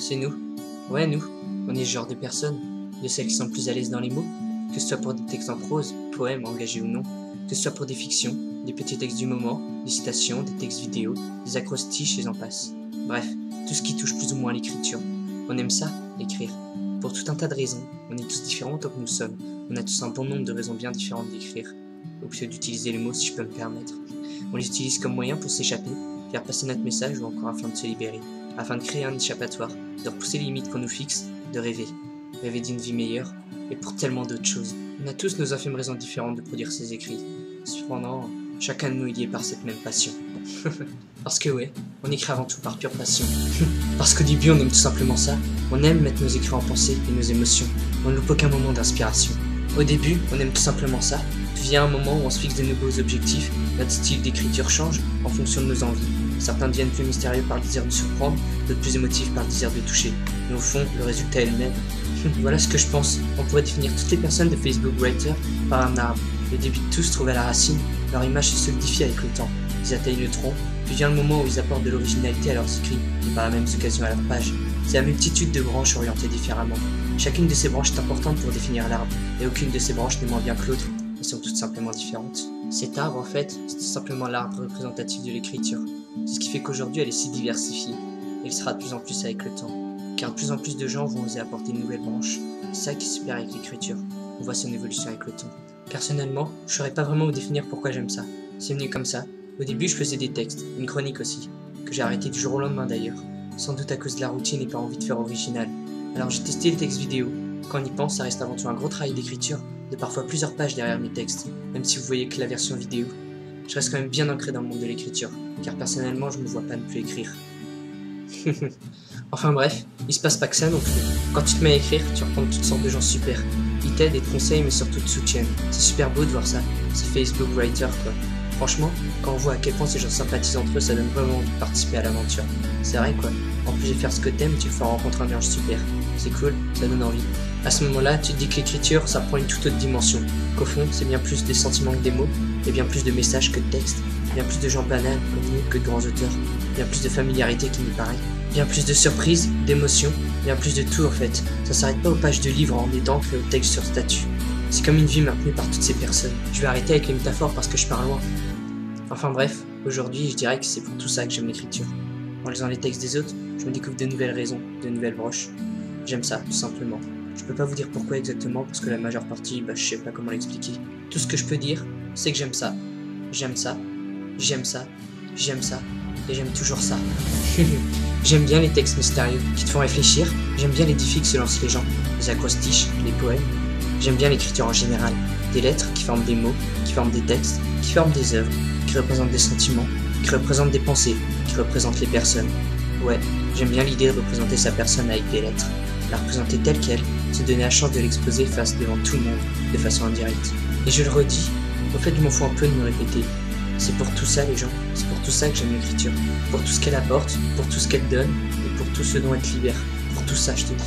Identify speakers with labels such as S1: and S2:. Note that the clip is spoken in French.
S1: c'est nous. Ouais, nous. On est ce genre de personnes, de celles qui sont plus à l'aise dans les mots, que ce soit pour des textes en prose, poèmes, engagés ou non, que ce soit pour des fictions, des petits textes du moment, des citations, des textes vidéo, des acrostiches et j'en passe. Bref, tout ce qui touche plus ou moins l'écriture. On aime ça, écrire. Pour tout un tas de raisons, on est tous différents tant que nous sommes. On a tous un bon nombre de raisons bien différentes d'écrire, au lieu d'utiliser les mots si je peux me permettre. On les utilise comme moyen pour s'échapper, faire passer notre message ou encore afin de se libérer, afin de créer un échappatoire, de repousser les limites qu'on nous fixe, de rêver. Rêver d'une vie meilleure, et pour tellement d'autres choses. On a tous nos infimes raisons différentes de produire ces écrits. Cependant, chacun de nous y est par cette même passion. Parce que ouais, on écrit avant tout par pure passion. Parce qu'au début on aime tout simplement ça, on aime mettre nos écrits en pensée et nos émotions, on ne loupe aucun moment d'inspiration. Au début, on aime tout simplement ça, puis vient un moment où on se fixe de nouveaux objectifs, notre style d'écriture change en fonction de nos envies. Certains deviennent plus mystérieux par le désir de surprendre, d'autres plus émotifs par le désir de toucher. Mais au fond, le résultat est le même. Voilà ce que je pense. On pourrait définir toutes les personnes de Facebook Writer par un arbre. Le début de tout se trouve à la racine, leur image se solidifie avec le temps. Ils atteignent le tronc, puis vient le moment où ils apportent de l'originalité à leurs écrits, et par la même occasion à leur page. C'est la multitude de branches orientées différemment. Chacune de ces branches est importante pour définir l'arbre, et aucune de ces branches n'est moins bien que l'autre, elles sont toutes simplement différentes. Cet arbre, en fait, c'est tout simplement l'arbre représentatif de l'écriture. C'est ce qui fait qu'aujourd'hui elle est si diversifiée, et elle sera de plus en plus avec le temps. Car de plus en plus de gens vont oser apporter une nouvelle branche. C'est ça qui est super avec l'écriture. On voit son évolution avec le temps. Personnellement, je saurais pas vraiment vous définir pourquoi j'aime ça. C'est venu comme ça. Au début, je faisais des textes, une chronique aussi, que j'ai arrêté du jour au lendemain d'ailleurs. Sans doute à cause de la routine et pas envie de faire original. Alors j'ai testé les textes vidéo. Quand on y pense, ça reste avant tout un gros travail d'écriture, de parfois plusieurs pages derrière mes textes, même si vous voyez que la version vidéo. Je reste quand même bien ancré dans le monde de l'écriture, car personnellement, je me vois pas ne plus écrire. Enfin bref, il se passe pas que ça non plus. Quand tu te mets à écrire, tu rencontres toutes sortes de gens super. Ils t'aident et te conseillent mais surtout te soutiennent. C'est super beau de voir ça. C'est Facebook Writer quoi. Franchement, quand on voit à quel point ces gens sympathisent entre eux, ça donne vraiment envie de participer à l'aventure. C'est vrai quoi. En plus de faire ce que t'aimes, tu le fais rencontrer un mélange super. C'est cool, ça donne envie. À ce moment-là, tu te dis que l'écriture, ça prend une toute autre dimension. Qu'au fond, c'est bien plus des sentiments que des mots, et bien plus de messages que de textes, bien plus de gens banals comme nous que de grands auteurs, bien plus de familiarité qui nous paraît. Bien plus de surprises, d'émotions, bien plus de tout en fait. Ça s'arrête pas aux pages de livres en d'encre et aux textes sur statut. C'est comme une vie maintenue par toutes ces personnes. Je vais arrêter avec les métaphores parce que je pars loin. Enfin bref, aujourd'hui je dirais que c'est pour tout ça que j'aime l'écriture. En lisant les textes des autres, je me découvre de nouvelles raisons, de nouvelles broches. J'aime ça, tout simplement. Je peux pas vous dire pourquoi exactement parce que la majeure partie, je sais pas comment l'expliquer. Tout ce que je peux dire, c'est que j'aime ça. J'aime ça. J'aime ça. J'aime ça. Et j'aime toujours ça. J'aime bien les textes mystérieux qui te font réfléchir, j'aime bien les défis que se lancent les gens, les acrostiches, les poèmes. J'aime bien l'écriture en général, des lettres qui forment des mots, qui forment des textes, qui forment des œuvres, qui représentent des sentiments, qui représentent des pensées, qui représentent les personnes. Ouais, j'aime bien l'idée de représenter sa personne avec des lettres, la représenter telle qu'elle, se donner la chance de l'exposer face devant tout le monde, de façon indirecte. Et je le redis, au fait je m'en fous un peu de me répéter. C'est pour tout ça les gens, c'est pour tout ça que j'aime l'écriture. Pour tout ce qu'elle apporte, pour tout ce qu'elle donne, et pour tout ce dont elle te libère. Pour tout ça je te dis.